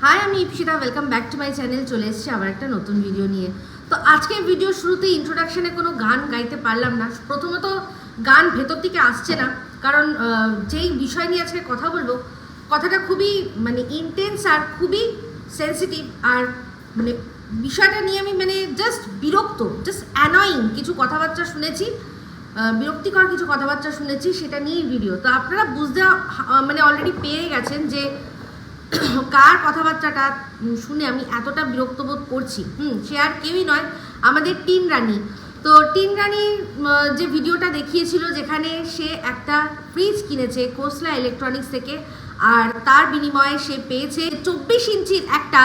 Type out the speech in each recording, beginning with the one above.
High, আমি Ipsita. Welcome back to my channel. চলে এসেছি আবার একটা নতুন ভিডিও নিয়ে। তো আজকে ভিডিও শুরুতে ইন্ট্রোডাকশনে কোনো গান গাইতে পারলাম না। প্রথমত গান ভেতর থেকে আসছে না, কারণ যেই বিষয় নিয়ে আজকে কথা বলবো, কথাটা খুবই ইন্টেন্স আর খুবই সেন্সিটিভ। আর বিষয়টা নিয়ে আমি জাস্ট বিরক্ত, জাস্ট অ্যানয়িং কিছু কথাবার্তা শুনেছি, বিরক্তিকর কিছু কথাবার্তা শুনেছি, সেটা নিয়েই ভিডিও। তো আপনারা বুঝতে অলরেডি পেয়ে গেছেন যে কার কথাবার্তাটা শুনে আমি এতটা বিরক্ত বোধ করছি। সে আর কেউই নয়, আমাদের টিন রানী। তো টিন রানীর যে ভিডিওটা দেখিয়েছিল, যেখানে সে একটা ফ্রিজ কিনেছে খোসলা ইলেকট্রনিক্স থেকে, আর তার বিনিময়ে সে পেয়েছে 24 ইঞ্চির একটা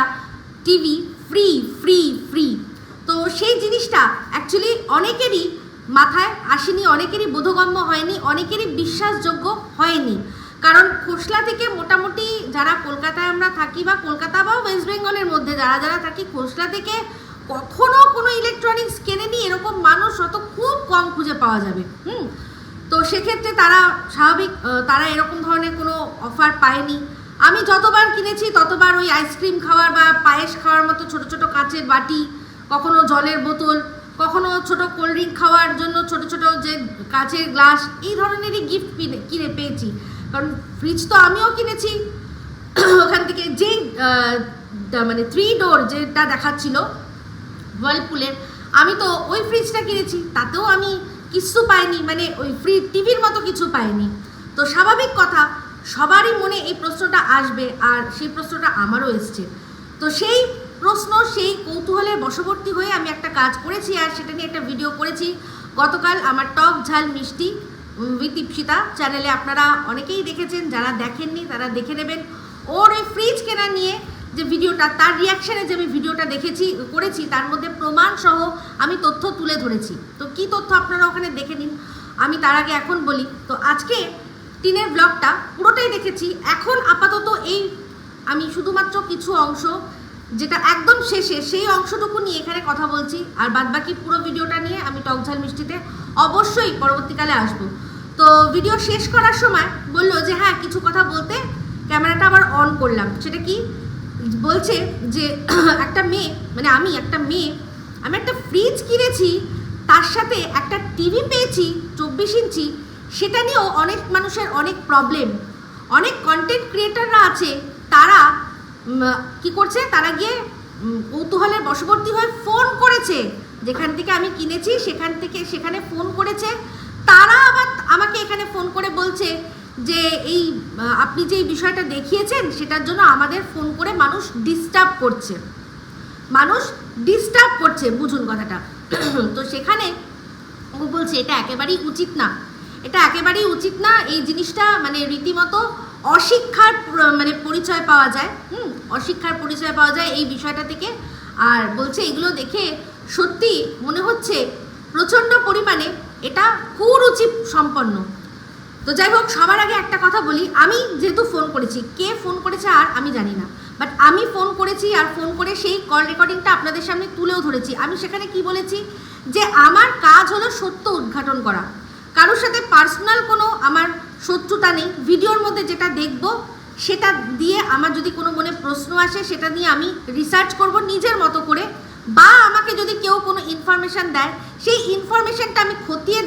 টিভি ফ্রি ফ্রি ফ্রি। তো সেই জিনিসটা অ্যাকচুয়ালি অনেকেরই মাথায় আসেনি, অনেকেরই বোধগম্য হয়নি, অনেকেরই বিশ্বাসযোগ্য হয়নি। কারণ খোসলা থেকে মোটামুটি যারা কলকাতায় আমরা থাকি, বা কলকাতা বা ওয়েস্ট বেঙ্গলের মধ্যে যারা যারা থাকি, খোসলা থেকে কখনো কোনো ইলেকট্রনিক্স কেনেনি এরকম মানুষ অত খুব কম খুঁজে পাওয়া যাবে। তো সেক্ষেত্রে তারা স্বাভাবিক, তারা এরকম ধরনের কোনো অফার পায়নি। আমি যতবার কিনেছি ততবার ওই আইসক্রিম খাওয়ার বা পায়েস খাওয়ার মতো ছোট ছোট কাচের বাটি, কখনো জলের বোতল, কখনো ছোট কোল্ড ড্রিঙ্ক খাওয়ার জন্য ছোট ছোট যে কাচের গ্লাস, এই ধরনেরই গিফট কিনে পেয়েছি। কারণ ফ্রিজ তো আমিও কিনেছি ওখান থেকে, যেই 3 ডোর যেটা দেখাচ্ছিল ওয়ার্লপুলের, আমি তো ওই ফ্রিজটা কিনেছি, তাতেও আমি কিছু পাইনি, ওই ফ্রি টিভির মতো কিছু পাইনি। তো স্বাভাবিক কথা, সবারই মনে এই প্রশ্নটা আসবে, আর সেই প্রশ্নটা আমারও এসছে। তো সেই প্রশ্ন, সেই কৌতূহলের বশবর্তী হয়ে আমি একটা কাজ করেছি, আর সেটা নিয়ে একটা ভিডিও করেছি গতকাল আমার টক ঝাল মিষ্টি উইথ ইপসিতা চ্যানেলে। আপনারা অনেকেই দেখেছেন, যারা দেখেননি তারা দেখে নেবেন। ওর ওই ফ্রিজ কেনা নিয়ে যে ভিডিওটা, তার রিয়াকশানে যে আমি ভিডিওটা করেছি, তার মধ্যে প্রমাণ সহ আমি তথ্য তুলে ধরেছি। তো কি তথ্য আপনারা ওখানে দেখে নিন। আমি তার আগে এখন বলি, তো আজকে টিনের ব্লগটা পুরোটাই দেখেছি। এখন আপাতত এই আমি শুধুমাত্র কিছু অংশ, যেটা একদম শেষে, সেই অংশটুকু নিয়ে এখানে কথা বলছি, আর বাদবাকি পুরো ভিডিওটা নিয়ে আমি টক ঝাল মিষ্টিতে অবশ্যই পরবর্তীকালে আসবো। তো ভিডিও শেষ করার সময় বললো যে হ্যাঁ কিছু কথা বলতে, ক্যামেরাটা আবার অন করলাম। সেটা কি বলছে যে একটা মেয়ে, আমি একটা ফ্রিজ কিনেছি, তার সাথে একটা টিভি পেয়েছি 24 ইঞ্চি, সেটা নিয়েও অনেক মানুষের অনেক প্রবলেম। অনেক কন্টেন্ট ক্রিয়েটাররা আছে, তারা কি করছে, তারা গিয়ে কৌতূহলের বশবর্তী হয়ে ফোন করেছে, যেখান থেকে আমি কিনেছি সেখানে ফোন করেছে। তারা আবার আমাকে এখানে ফোন করে বলছে যে এই আপনি যে বিষয়টা দেখিয়েছেন, সেটার জন্য আমাদের ফোন করে মানুষ ডিস্টার্ব করছে, বুঝুন কথাটা। তো সেখানে ও বলছে এটা একেবারেই উচিত না, এই জিনিসটা রীতিমতো অশিক্ষার পরিচয় পাওয়া যায়। অশিক্ষার পরিচয় পাওয়া যায় এই বিষয়টা থেকে। আর বলছে এগুলো দেখে সত্যি মনে হচ্ছে প্রচণ্ড পরিমাণে এটা কুরুচি সম্পন্ন। তো যাই হোক, সবার আগে একটা কথা বলি, আমি যেহেতু ফোন করেছি, কে ফোন করেছে আর আমি জানি না, বাট আমি ফোন করেছি, আর ফোন করে সেই কল রেকর্ডিংটা আপনাদের সামনে তুলেও ধরেছি। আমি সেখানে কি বলেছি, যে আমার কাজ হলো সত্য উদ্ঘাটন করা, কারোর সাথে পার্সোনাল কোনো আমার শত্রুতা নেই। ভিডিওর মধ্যে যেটা দেখব সেটা দিয়ে আমার যদি কোনো মনে প্রশ্ন আসে, সেটা নিয়ে আমি রিসার্চ করব নিজের মতো করে, বা আমাকে যদি কেউ কোনো ইনফরমেশান দেয়, সেই ইনফরমেশানটা আমি খতিয়ে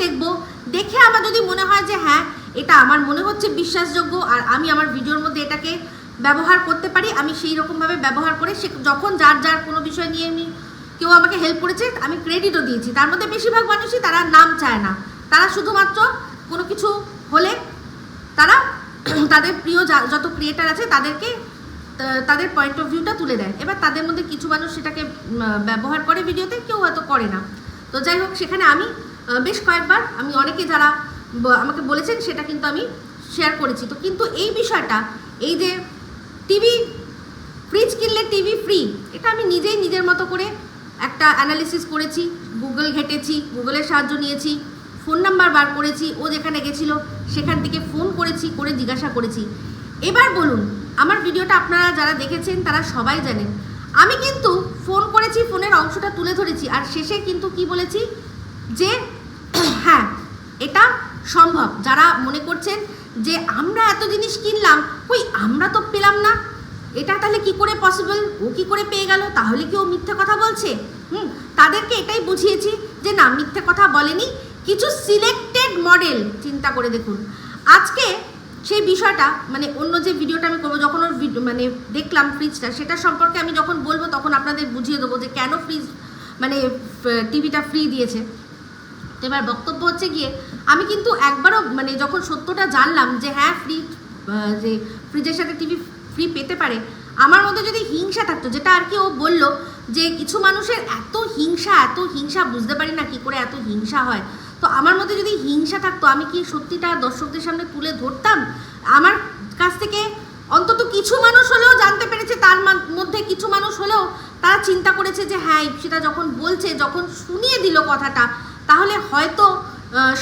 দেখে আমার যদি মনে হয় যে হ্যাঁ এটা আমার মনে হচ্ছে বিশ্বাসযোগ্য, আর আমি আমার ভিডিওর মধ্যে এটাকে ব্যবহার করতে পারি, আমি সেই রকমভাবে ব্যবহার করে, সে যখন যার কোনো বিষয় নিয়ে কেউ আমাকে হেল্প করেছে, আমি ক্রেডিটও দিয়েছি। তার মধ্যে বেশিরভাগ মানুষই তারা নাম চায় না, তারা শুধুমাত্র কোনো কিছু হলে তারা তাদের প্রিয় যত ক্রিয়েটার আছে তাদেরকে তাদের পয়েন্ট অফ ভিউটা তুলে দেয়। এবার তাদের মধ্যে কিছু মানুষ সেটাকে ব্যবহার করে ভিডিওতে, কেউ হয়তো করে না। তো যাই হোক, সেখানে আমি বেশ কয়েকবার আমি অনেকে যারা আমাকে বলেছেন সেটা কিন্তু আমি শেয়ার করেছি। তো কিন্তু এই বিষয়টা, এই যে টিভি ফ্রিজ কিনলে টিভি ফ্রি, এটা আমি নিজের মতো করে একটা অ্যানালিসিস করেছি, গুগল ঘেটেছি, গুগলের সাহায্য নিয়েছি, ফোন নাম্বার বার করেছি, ও যেখানে গেছিলো সেখান থেকে ফোন করেছি, করে জিজ্ঞাসা করেছি। এবার বলুন, আমার ভিডিওটা আপনারা যারা দেখেছেন তারা সবাই জানেন, আমি কিন্তু ফোন করেছি, ফোনের অংশটা তুলে ধরেছি, আর শেষে কিন্তু কি বলেছি, যে হ্যাঁ এটা সম্ভব। যারা মনে করছেন যে আমরা এত জিনিস কিনলাম, আমরা তো পেলাম না, এটা তাহলে কি করে পসিবল, ও কি করে পেয়ে গেল, তাহলে কি ও মিথ্যে কথা বলছে? তাদেরকে এটাই বুঝিয়েছি যে না, মিথ্যে কথা বলেনি, কিছু সিলেক্টেড মডেল। চিন্তা করে দেখুন আজকে সেই বিষয়টা, মানে অন্য যে ভিডিওটা আমি করবো, যখন ওর মানে দেখলাম ফ্রিজটা, সেটা সম্পর্কে আমি যখন বলবো তখন আপনাদের বুঝিয়ে দেবো যে কেন ফ্রিজ মানে টিভিটা ফ্রি দিয়েছে। তো এবার বক্তব্য হচ্ছে গিয়ে, আমি কিন্তু একবারও মানে যখন সত্যটা জানলাম যে হ্যাঁ যে ফ্রিজের সাথে টিভি ফ্রি পেতে পারে, আমার মধ্যে যদি হিংসা থাকতো, যেটা আর কি ও বললো যে কিছু মানুষের এত হিংসা বুঝতে পারি না কি করে এত হিংসা হয়, তো আমার মধ্যে যদি হিংসা থাকতো আমি কি সত্যিটা দর্শকদের সামনে তুলে ধরতাম? আমার কাছ থেকে অন্তত কিছু মানুষ হলেও জানতে পেরেছে, তার মধ্যে কিছু মানুষ হলেও তারা চিন্তা করেছে যে হ্যাঁ সেটা যখন বলছে, যখন শুনিয়ে দিল কথাটা, তাহলে হয়তো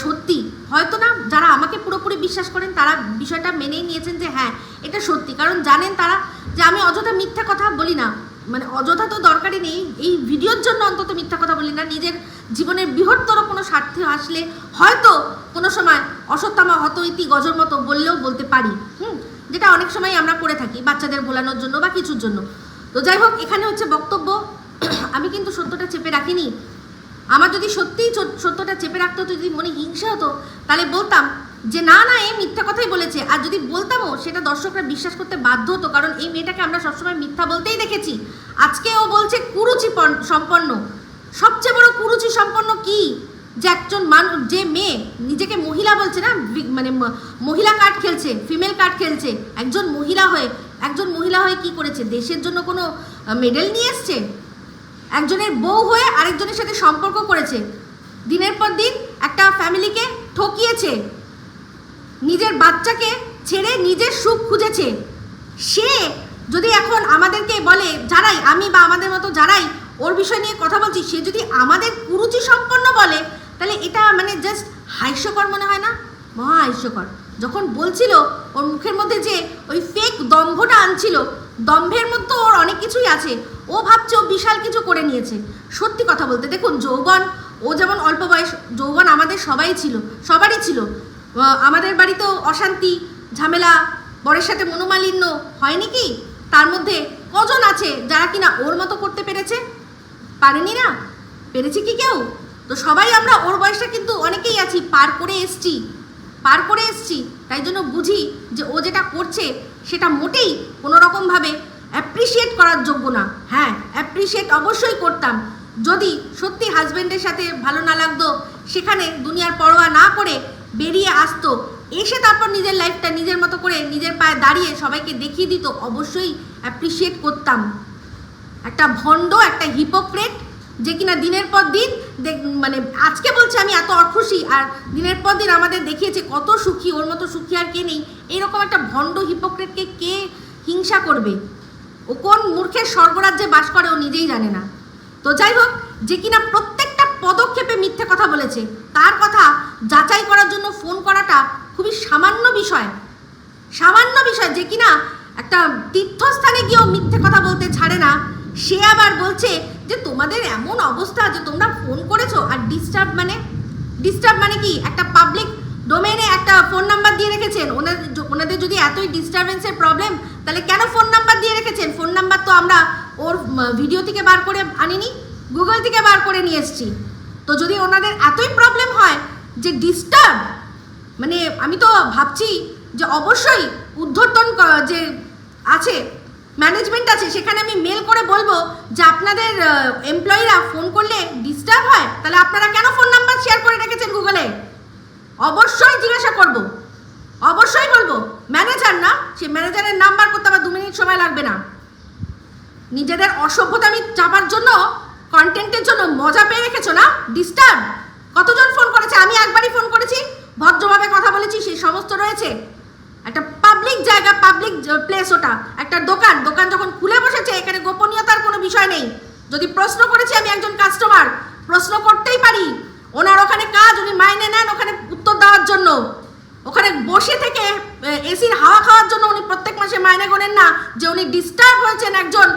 সত্যি, হয়তো না, যারা আমাকে পুরোপুরি বিশ্বাস করেন তারা বিষয়টা মেনেই নিয়েছেন যে হ্যাঁ এটা সত্যি, কারণ জানেন তারা যে আমি অযথা মিথ্যা কথা বলি না, মানে অযথা তো দরকারই নেই, এই ভিডিওর জন্য অন্তত মিথ্যা কথা বলি না, নিজের জীবনের বৃহত্তর কোনো স্বার্থে আসলে হয়তো কোনো সময় অশ্বত্থামা হত ইতি গজর মতো বললেও বলতে পারি, যেটা অনেক সময় আমরা করে থাকি বাচ্চাদের ভোলানোর জন্য বা কিছুর জন্য। তো যাই হোক, এখানে হচ্ছে বক্তব্য, আমি কিন্তু সত্যটা চেপে রাখিনি। আমার যদি সত্যিই সত্যটা চেপে রাখতে হতো, যদি মনে হিংসা হতো, তাহলে বলতাম যে না এ মিথ্যা কথাই বলেছে। আর যদি বলতামও, সেটা দর্শকরা বিশ্বাস করতে বাধ্য হতো, কারণ এই মেয়েটাকে আমরা সবসময় মিথ্যা বলতেই দেখেছি। আজকে ও বলছে কুরুচি সম্পন্ন। সবচেয়ে বড় কুরুচি সম্পন্ন কি, যে একজন মানুষ, যে মেয়ে নিজেকে মহিলা বলছে না, মানে মহিলা কার্ড খেলছে, ফিমেল কার্ড খেলছে, একজন মহিলা হয়ে কি করেছে? দেশের জন্য কোনো মেডেল নিয়ে এসছে? একজনের বউ হয়ে আরেকজনের সাথে সম্পর্ক করেছে, দিনের পর দিন একটা ফ্যামিলিকে ঠকিয়েছে, নিজের বাচ্চাকে ছেড়ে নিজের সুখ খুঁজেছে। সে যদি এখন আমাদেরকে বলে, যারাই আমি বা আমাদের মতো যারাই ওর বিষয় নিয়ে কথা বলছি, সে যদি আমাদের কুরুচি সম্পন্ন বলে, তাহলে এটা মানে জাস্ট হাস্যকর মনে হয় না? মহা হাস্যকর। যখন বলছিল ওর মুখের মধ্যে যে ওই ফেক দম্ভটা আনছিল, দম্ভের মধ্যে ওর অনেক কিছুই আছে, ও ভাবছে ও বিশাল কিছু করে নিয়েছে। সত্যি কথা বলতে দেখুন, যৌবন, ও যেমন অল্প বয়স, যৌবন আমাদের সবারই ছিল। আমাদের বাড়িতেও অশান্তি ঝামেলা, বরের সাথে মনোমালিন্য হয়নি কি? তার মধ্যে কজন আছে যারা কিনা ওর মতো করতে পেরেছে? পারেনি না? পেরেছি কি কেউ? তো সবাই আমরা ওর বয়সটা কিন্তু অনেকেই আছি, পার করে এসছি। তাই জন্য বুঝি যে ও যেটা করছে সেটা মোটেই কোনো রকমভাবে অ্যাপ্রিসিয়েট করার যোগ্য না। হ্যাঁ, অ্যাপ্রিসিয়েট অবশ্যই করতাম যদি সত্যি হাজব্যান্ডের সাথে ভালো না লাগতো, সেখানে দুনিয়ার পরোয়া না করে বেরিয়ে আসতো, এসে তারপর নিজের লাইফটা নিজের মতো করে নিজের পায়ে দাঁড়িয়ে সবাইকে দেখিয়ে দিত, অবশ্যই অ্যাপ্রিসিয়েট করতাম। একটা ভণ্ড, একটা হিপোক্রেট, যে কিনা দিনের পর দিন মানে আজকে বলছে আমি এত অখুশি, আর দিনের পর দিন আমাদের দেখিয়েছে কত সুখী, ওর মতো সুখী আর কে নেই। এইরকম একটা ভণ্ড হিপোক্রেটকে কে হিংসা করবে? ও কোন মূর্খের স্বর্গরাজ্যে বাস করে ও নিজেই জানে না। তো যাই হোক, যে কিনা প্রত্যেকটা পদক্ষেপে মিথ্যে কথা বলেছে, তার কথা যাচাই করার জন্য ফোন করাটা খুবই সামান্য বিষয়। যে কিনা একটা তীর্থস্থানে গিয়েও মিথ্যে কথা বলতে ছাড়ে না, সে আবার বলছে যে তোমাদের এমন অবস্থা যে তোমরা ফোন করেছো। আর ডিস্টার্ব মানে কি? একটা পাবলিক ডোমেনে একটা ফোন নাম্বার দিয়ে রেখেছেন। ওনাদের যদি এতই ডিস্টারবেন্সের প্রবলেম, তাহলে কেন ফোন নাম্বার দিয়ে রেখেছেন? ফোন নাম্বার তো আমরা ওর ভিডিও থেকে বার করে আনিনি, গুগল থেকে বার করে নিয়ে এসেছি। তো যদি ওনাদের এতই প্রবলেম হয় যে ডিস্টার্ব, মানে আমি তো ভাবছি যে অবশ্যই ঊর্ধ্বতন যে আছে, ম্যানেজমেন্ট আছে, সেখানে আমি মেল করে বলবো যে আপনাদের এমপ্লয়িরা ফোন করলে ডিস্টার্ব হয়, তাহলে আপনারা কেন ফোন নাম্বার শেয়ার করে রেখেছেন গুগলে? অবশ্যই জিজ্ঞাসা করব, অবশ্যই বলবো। ম্যানেজার না, সে ম্যানেজারের নাম্বার করতে আবার 2 মিনিট সময় লাগবে না। নিজেদের অসভ্যতামি চাপার জন্য, কন্টেন্টের জন্য মজা পেয়ে রেখেছো না? ডিস্টার্ব কতজন ফোন করেছে? আমি একবারই ফোন করেছি, ভদ্রভাবে কথা বলেছি, সেই সমস্ত রয়েছে। একটা পাবলিক জায়গা, পাবলিক প্লেস, ওটা একটা দোকান যখন খুলে বসেছে, এখানে গোপনীয়তার কোনো বিষয় নেই। যদি প্রশ্ন করেছি, আমি একজন কাস্টমার, প্রশ্ন করতেই পারি। ওনার ওখানে কাজ, উনি মাইনে নেন ওখানে উত্তর দেওয়ার জন্য, ওখানে বসে থেকে এসির হাওয়া খাওয়ার জন্য উনি প্রত্যেক মাসে মাইনে গোনেন না যে উনি ডিস্টার্ব হয়েছেন একজন,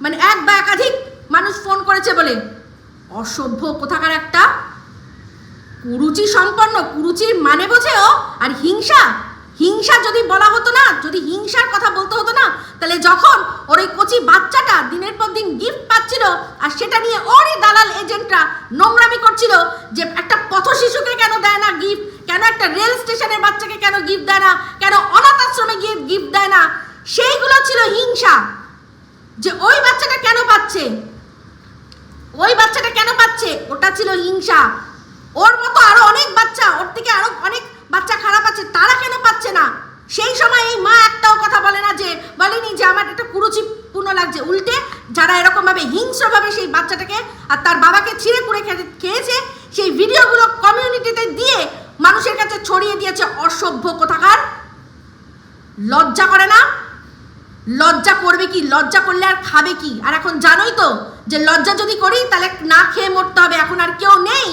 মানে এক বা একাধিক মানুষ ফোন করেছে বলে। অসভ্য কোথাকার একটা, কুরুচি সম্পন্ন, কুরুচির মানে বোঝেও। আর হিংসা যদি বলা হতো না, যদি হিংসার কথা বলতে হতো না, তাহলে যখন ওর ওই কচি বাচ্চাটা দিনের পর দিন গিফট পাচ্ছিল আর সেটা নিয়ে ওরই দালাল এজেন্টরা নোংরামি করছিল যে একটা পথ শিশুকে কেন দেয় না গিফট, কেন একটা রেল স্টেশনের বাচ্চাকে কেন গিফট দেয় না, কেন অনাথ আশ্রমে গিয়ে গিফট দেয় না, সেইগুলো ছিল হিংসা। যে ওই বাচ্চাটা কেন পাচ্ছে, ওই বাচ্চাটা কেন পাচ্ছে, ওটা ছিল হিংসা। ওর মতো আরো অনেক বাচ্চা, ওর থেকে আরো অনেক বাচ্চা খারাপ আছে, তারা কেন পাচ্ছে না? সেই সময় এই মা একটাও কথা বলে না, যে বলেনি যে আমার একটা কুরুচিপূর্ণ লাগছে। উল্টে যারা এরকম ভাবে হিংস্রভাবে সেই বাচ্চাটাকে আর তার বাবাকে ছিঁড়ে কুড়ে খেয়েছে, সেই ভিডিওগুলো কমিউনিটিতে দিয়ে মানুষের কাছে ছড়িয়ে দিয়েছে। অসভ্য কোথাকার, লজ্জা করে না? লজ্জা করবে কি? লজ্জা করলে আর খাবে কি? আর এখন জানোই তো যে লজ্জা যদি করি তাহলে না খেয়ে মরতে হবে। এখন আর কেউ নেই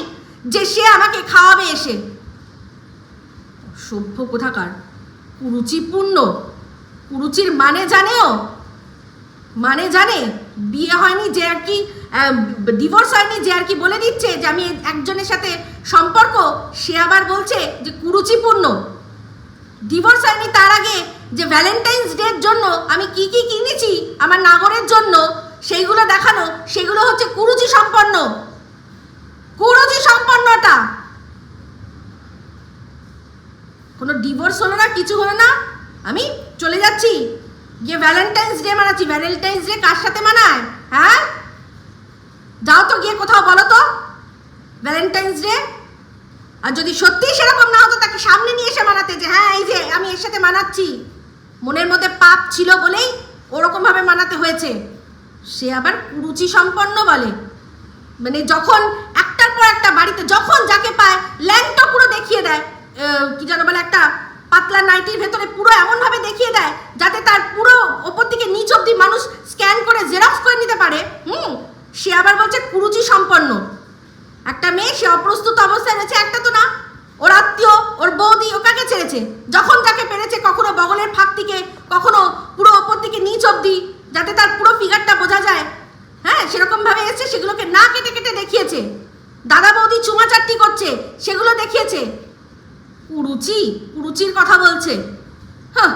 যে সে আমাকে খাওয়াবে এসে। সভ্য কোথাকার, কুরুচিপূর্ণ। কুরুচির মানে জানেও, মানে জানে। বিয়ে হয়নি যে আর কি, ডিভোর্স হয়নি যে আর কি বলে দিচ্ছে যে আমি একজনের সাথে সম্পর্ক, সে আবার বলছে যে কুরুচিপূর্ণ। ডিভোর্স হয়নি তার আগে যে ভ্যালেন্টাইন্স ডের জন্য আমি কি কি কিনেছি আমার নাগরের জন্য, সেইগুলো দেখানো, সেগুলো হচ্ছে কুরুচি সম্পন্ন। কুরুচি সম্পন্নটা। কোনো ডিভোর্স হলো না, কিছু হলো না, আমি চলে যাচ্ছি গিয়ে ভ্যালেন্টাইন্স ডে মানাচ্ছি। ভ্যালেন্টাইন্স ডে কার সাথে মানায়? হ্যাঁ, যাও তো গিয়ে কোথাও বলো তো ভ্যালেন্টাইন্স ডে। আর যদি সত্যি সেরকম না হতো তাকে সামনে নিয়ে এসে মানাতে, যে হ্যাঁ এই যে আমি এর সাথে মানাচ্ছি। মনের মধ্যে পাপ ছিল বলেই ওরকম ভাবে মানাতে হয়েছে। সে আবার কুরুচি সম্পন্ন বলে। মানে যখন একটার পর একটা বাড়িতে যখন যাকে পায় ল্যাংটা পুরো দেখিয়ে দেয়, কি যেন বলে, একটা পাতলা নাইটির ভেতরে পুরো এমন ভাবে দেখিয়ে দেয় যাতে তার পুরো ওপর থেকে নিচ অব্দি মানুষ স্ক্যান করে জেরক্স করে নিতে পারে। সে আবার বলছে কুরুচি সম্পন্ন। একটা মেয়ে, সে অপ্রস্তুত অবস্থায় রয়েছে, একটা তো না, ওর আত্মীয়, ওর বৌদি, ও কাকে ছেড়েছে? যখন যাকে পেরেছে, কখনো বগলের ফাঁক থেকে, কখনো পুরো ওপর থেকে নিচ অব্দি, যাতে তার পুরো ফিগারটা বোঝা যায়। হ্যাঁ, সেরকম ভাবে এসে সেগুলোকে না কেটে কেটে দেখিয়েছে। দাদা বৌদি চুমাচাট্টি করছে, সেগুলো দেখিয়েছে। কুরুচি, কুরুচির কথা বলছে। হ্যাঁ,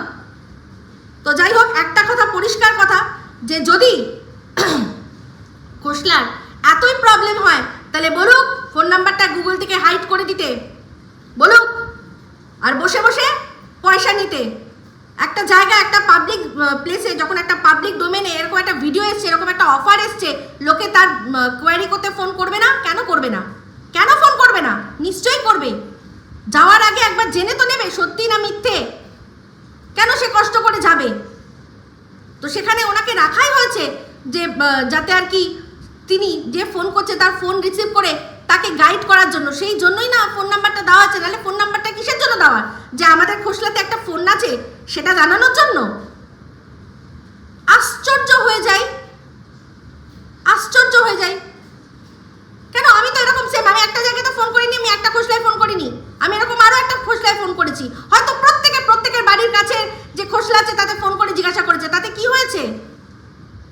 তো যাই হোক, একটা কথা পরিষ্কার কথা, যে যদি খোসলার এতই প্রবলেম হয় তাহলে বলুক ফোন নাম্বারটা গুগল থেকে হাইড করে দিতে, বলুক। আর বসে বসে পয়সা নিতে। একটা জায়গা, একটা পাবলিক প্লেসে, যখন একটা পাবলিক ডোমেনে এরকম একটা ভিডিও এসছে, এরকম একটা অফার এসছে, লোকে তার কোয়ারি করতে ফোন করবে না? কেন করবে না? কেন ফোন করবে না? নিশ্চয়ই করবে। যাওয়ার আগে একবার জেনে তো নেবে সত্যি না মিথ্যে। কেন সে কষ্ট করে যাবে? তো সেখানে ওনাকে রাখাই হয়েছে যে যাতে আর কি তিনি যে ফোন করছে তার ফোন রিসিভ করে তাকে গাইড করার জন্য। সেই জন্যই না ফোন নাম্বারটা দেওয়া আছে। নাহলে ফোন নাম্বারটা কিসের জন্য দেওয়া? যে আমাদের খোসলাতে একটা ফোন আছে সেটা জানানোর জন্য? আশ্চর্য হয়ে যায়, আশ্চর্য হয়ে যায়। কেন? আমি তো এরকম সেম, আমি একটা জায়গায় তো ফোন করিনি, আমি একটা খোসলায় ফোন করিনি, আমি এরকম আরো একটা খোসলায় ফোন করেছি। হয়তো প্রত্যেকের বাড়ির কাছে যে খোসলা আছে তাতে ফোন করে জিজ্ঞাসা করেছে। তাতে কি হয়েছে?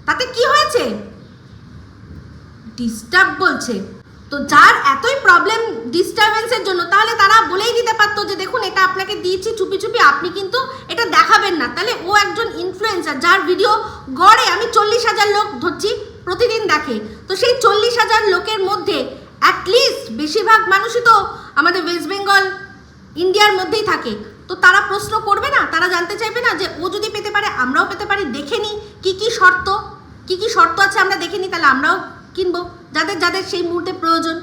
তাতে কি হয়েছে? ডিস্টার্ব বলছে। তো যার এতই প্রবলেম ডিস্টারবেন্সের জন্য, তাহলে তারা বলেই দিতে পারতো যে দেখুন এটা আপনাকে দিয়েছি চুপি চুপি, আপনি কিন্তু এটা দেখাবেন না। তাহলে ও একজন ইনফ্লুয়েন্সার যার ভিডিও গড়ে আমি 40,000 লোক ধরছি প্রতিদিন দেখে। তো সেই 40,000 লোকের মধ্যে অ্যাটলিস্ট বেশিরভাগ মানুষই তো আমাদের ওয়েস্ট বেঙ্গল ইন্ডিয়ার মধ্যেই থাকে। তো তারা প্রশ্ন করবে না? তারা জানতে চাইবে না যে ও যদি পেতে পারে আমরাও পেতে পারি? দেখে নিই কী কী শর্ত আছে, আমরা দেখে নিই, তাহলে আমরাও কিনবো, যাদের যাদের সেই মুহূর্তে প্রয়োজন।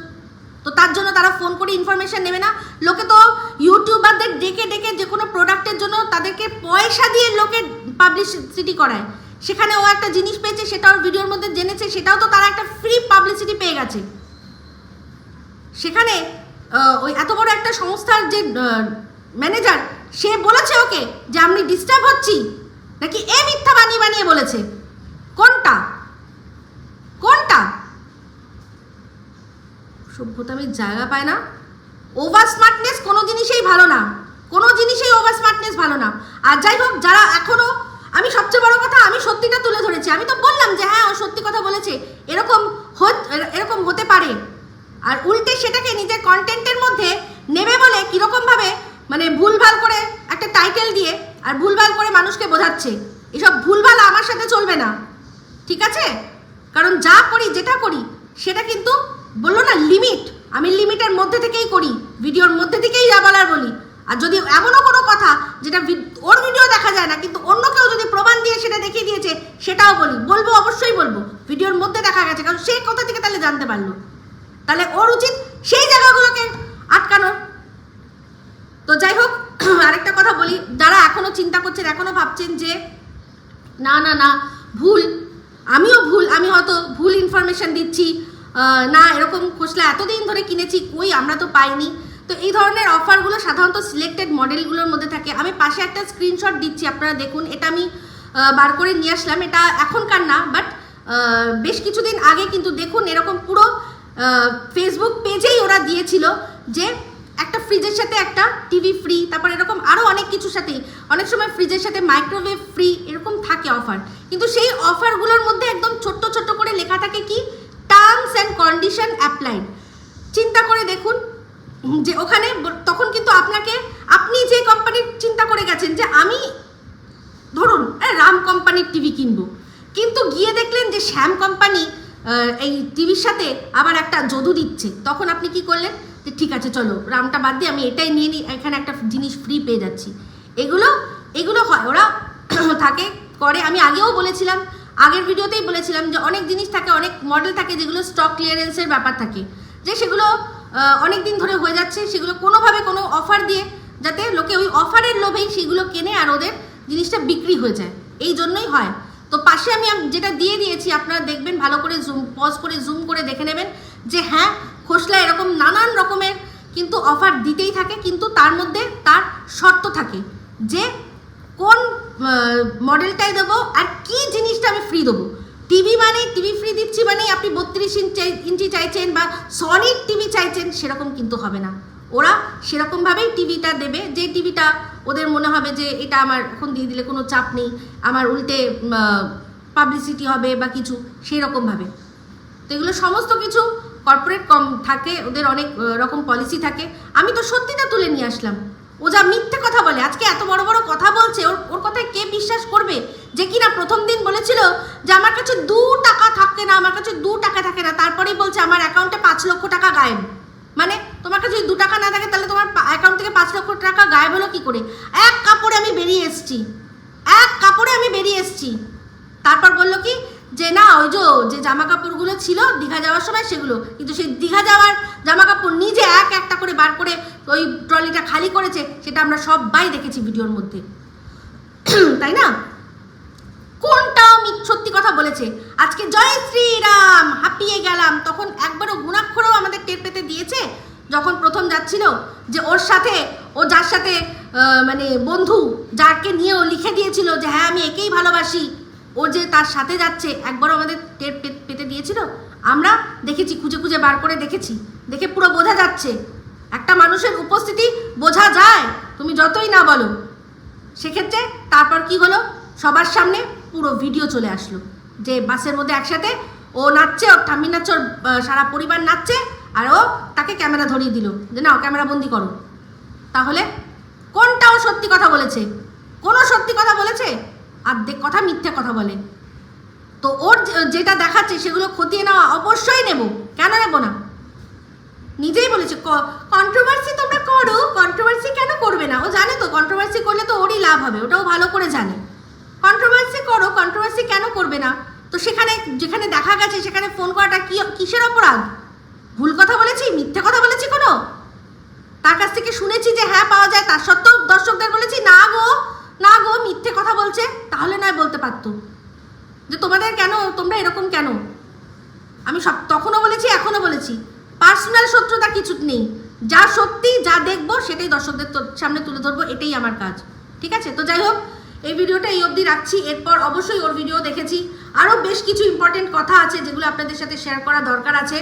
তো তার জন্য তারা ফোন করে ইনফরমেশন নেবে না? লোকে তো ইউটিউবারদের ডেকে ডেকে যে কোনো প্রোডাক্টের জন্য তাদেরকে পয়সা দিয়ে লোকে পাবলিসিটি করায়। সেখানে ও একটা জিনিস পেয়েছে, সেটা ওর ভিডিওর মধ্যে জেনেছে, সেটাও তো তারা একটা ফ্রি পাবলিসিটি পেয়ে গেছে। সেখানে ওই এত বড় একটা সংস্থার যে ম্যানেজার, সে বলেছে ওকে যে আমি ডিস্টার্ব হচ্ছি, নাকি এ মিথ্যা বানিয়ে বানিয়ে বলেছে? কোনটা? সভ্যতা আমি জায়গা পায় না। ওভার স্মার্টনেস কোনো জিনিসেই ভালো না, কোনো জিনিসেই ওভার স্মার্টনেস ভালো না। আর যাই হোক, যারা এখনো, আমি সবচেয়ে বড় কথা, আমি সত্যিটা তুলে ধরেছি। আমি তো বললাম যে হ্যাঁ ও সত্যি কথা বলেছে, এরকম হতে পারে। আর উল্টে সেটাকে নিজের কন্টেন্টের মধ্যে নেবে বলে কীরকমভাবে মানে ভুলভাল করে একটা টাইটেল দিয়ে আর ভুলভাল করে মানুষকে বোঝাচ্ছে। এসব ভুলভাল আমার সাথে চলবে না, ঠিক আছে? কারণ যা করি যেটা করি সেটা কিন্তু বললো না লিমিট, আমি লিমিটের মধ্যে থেকেই করি, ভিডিওর মধ্যে থেকেই যা বলার বলি। আর যদি এমনও কোনো কথা যেটা ওর ভিডিও দেখা যায় না কিন্তু অন্য কেউ যদি প্রমাণ দিয়ে সেটা দেখিয়ে দিয়েছে সেটাও বলবো, অবশ্যই বলবো, ভিডিওর মধ্যে দেখা গেছে, কারণ সেই কথা থেকে তাহলে জানতে পারলো, তাহলে ওর উচিত সেই জায়গাগুলোকে আটকানোর। তো যাই হোক, আরেকটা কথা বলি, যারা এখনো চিন্তা করছেন, এখনো ভাবছেন যে না না না ভুল, আমিও ভুল, আমি হয়তো ভুল ইনফরমেশন দিচ্ছি, না এরকম খোসলা এতদিন ধরে কিনেছি, কই আমরা তো পাইনি। তো এই ধরনের অফারগুলো সাধারণত সিলেক্টেড মডেলগুলোর মধ্যে থাকে। আমি পাশে একটা স্ক্রিনশট দিচ্ছি, আপনারা দেখুন, এটা আমি বার করে নিয়ে আসলাম, এটা এখনকার না, বাট বেশ কিছুদিন আগে কিন্তু দেখুন এরকম পুরো ফেসবুক পেজেই ওরা দিয়েছিল যে একটা ফ্রিজের সাথে একটা টিভি ফ্রি, তারপর এরকম আরও অনেক কিছুর সাথেই, অনেক সময় ফ্রিজের সাথে মাইক্রোওয়েভ ফ্রি, এরকম থাকে অফার। কিন্তু সেই অফারগুলোর মধ্যে একদম ছোট্ট ছোট্ট করে লেখা থাকে কি, টার্মস অ্যান্ড কন্ডিশন অ্যাপ্লাইড। চিন্তা করে দেখুন যে ওখানে তখন কিন্তু আপনি যে কোম্পানির চিন্তা করে গেছেন যে আমি ধরুন রাম কোম্পানির টিভি কিনবো, কিন্তু গিয়ে দেখলেন যে শ্যাম কোম্পানি এই টিভির সাথে আবার একটা যদু দিচ্ছে, তখন আপনি কি করলেন যে ঠিক আছে চলো রামটা বাদ দিয়ে আমি এটাই নিয়ে নিই, এখানে একটা জিনিস ফ্রি পেয়ে যাচ্ছি। এগুলো হয়, ওরা থাকে করে। আমি আগেও বলেছিলাম, আগের ভিডিওতেই বলেছিলাম যে অনেক জিনিস থাকে, অনেক মডেল থাকে যেগুলো স্টক ক্লিয়ারেন্সের ব্যাপার থাকে, যে সেগুলো অনেক দিন ধরে হয়ে যাচ্ছে, সেগুলো কোনোভাবে কোনো অফার দিয়ে যাতে লোকে ওই অফারের লোভেই সেগুলো কেনে আর ওদের জিনিসটা বিক্রি হয়ে যায়, এই জন্যই হয়। তো পাশে আমি যেটা দিয়ে দিয়েছি আপনারা দেখবেন, ভালো করে পজ করে জুম করে দেখে নেবেন যে হ্যাঁ খোসলা এরকম নানান রকমের কিন্তু অফার দিতেই থাকে, কিন্তু তার মধ্যে তার শর্ত থাকে যে কোন মডেলটাই দেবো আর কি জিনিসটা আমি ফ্রি দেবো। টিভি মানে টিভি ফ্রি দিচ্ছি মানে আপনি 32 ইঞ্চি চাইছেন বা সলিড টিভি চাইছেন সেরকম কিন্তু হবে না। ওরা সেরকমভাবেই টিভিটা দেবে যে টিভিটা ওদের মনে হবে যে এটা আমার এখন দিয়ে দিলে কোনো চাপ নেই, আমার উল্টে পাবলিসিটি হবে বা কিছু, সেই রকমভাবে। তো এগুলো সমস্ত কিছু কর্পোরেট থাকে, ওদের অনেক রকম পলিসি থাকে। আমি তো সত্যিটা তুলে নিয়ে আসলাম। ও যা মিথ্যে কথা বলে, আজকে এত বড় বড় কথা বলছে, ওর কথায় কে বিশ্বাস করবে? যে কিনা প্রথম দিন বলেছিল যে আমার কাছে 2 টাকা থাকে না, আমার কাছে 2 টাকা থাকে না, তারপরেই বলছে আমার অ্যাকাউন্টে 5 লক্ষ টাকা গায়েব। মানে তোমার কাছে যদি 2 টাকা না থাকে তাহলে তোমার অ্যাকাউন্ট থেকে 5 লক্ষ টাকা গায়েব হলো কি করে? এক কাপড়ে আমি বেরিয়ে এসেছি। তারপর বললো কি যে না ওই যে জামা কাপড়গুলো ছিল দীঘা যাওয়ার সময় সেগুলো, কিন্তু সেই দীঘা যাওয়ার জামা কাপড় নিজে একটা করে বার করে ওই ট্রলিটা খালি করেছে, সেটা আমরা সবাই দেখেছি ভিডিওর মধ্যে, তাই না? কোনটাও সত্যি কথা বলেছে। আজকে জয় শ্রীরাম হাঁপিয়ে গেলাম, তখন একবারও গুণাক্ষরেও আমাদের টের পেতে দিয়েছে যখন প্রথম যাচ্ছিল যে ওর সাথে ও যার সাথে মানে বন্ধু যাকে নিয়ে ও লিখে দিয়েছিল যে হ্যাঁ আমি একেই ভালোবাসি, ও যে তার সাথে যাচ্ছে, একবারও আমাদের টের পেতে দিয়েছিল? আমরা দেখেছি, খুঁজে খুঁজে বার করে দেখেছি, দেখে পুরো বোঝা যাচ্ছে। একটা মানুষের উপস্থিতি বোঝা যায় তুমি যতই না বলো। সেক্ষেত্রে তারপর কি হলো, সবার সামনে পুরো ভিডিও চলে আসলো যে বাসের মধ্যে একসাথে ও নাচছে, ওর ঠাম্মি নাচছে, ওর সারা পরিবার নাচছে, আর ও তাকে ক্যামেরা ধরিয়ে দিল যে নাও ক্যামেরা বন্দি করো। তাহলে কোনটাও সত্যি কথা বলেছে? কোনো সত্যি কথা বলেছে? অর্ধেক কথা মিথ্যে কথা বলে। তো ওর যেটা দেখাচ্ছে সেগুলো খতিয়ে নেওয়া অবশ্যই নেব, কেন নেব না? নিজেই বলেছে কন্ট্রোভার্সি তোমরা করো, কন্ট্রোভার্সি কেন করবে না? ও জানে তো কন্ট্রোভার্সি করলে তো ওরই লাভ হবে, ওটাও ভালো করে জানে। কন্ট্রোভার্সি করো, কন্ট্রোভার্সি কেন করবে না? তো যেখানে দেখা গেছে সেখানে ফোন করাটা কিসের অপরাধ? ভুল কথা বলেছি, মিথ্যে কথা বলেছি কোনো? তার কাছ থেকে শুনেছি যে হ্যাঁ পাওয়া যায়, তার সত্ত্বেও দর্শকদের বলেছি না গো মিথ্যে কথা বলছে, তাহলে নয় বলতে পারতো যে তোমরা এরকম কেন? আমি তখনও বলেছি, এখনো বলেছি, পার্সোনাল শত্রুতা কিছু নেই, যা সত্যি যা দেখবো সেটাই দর্শকদের সামনে তুলে ধরবো, এটাই আমার কাজ, ঠিক আছে? তো যাই হোক, এই ভিডিওটা এই অবধি রাখছি। এরপর অবশ্যই ওর ভিডিও দেখেছি, আরও বেশ কিছু ইম্পর্টেন্ট কথা আছে যেগুলো আপনাদের সাথে শেয়ার করা দরকার আছে,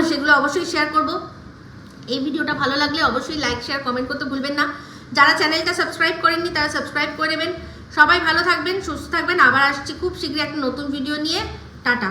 সেগুলো অবশ্যই শেয়ার করব। এই ভিডিওটা ভালো লাগলে অবশ্যই লাইক শেয়ার কমেন্ট করতে ভুলবেন না। যারা চ্যানেলটা সাবস্ক্রাইব করেননি তারা সাবস্ক্রাইব করে নেবেন। সবাই ভালো থাকবেন, সুস্থ থাকবেন। আবার আসছি খুব শীঘ্রই একটা নতুন ভিডিও নিয়ে। টাটা।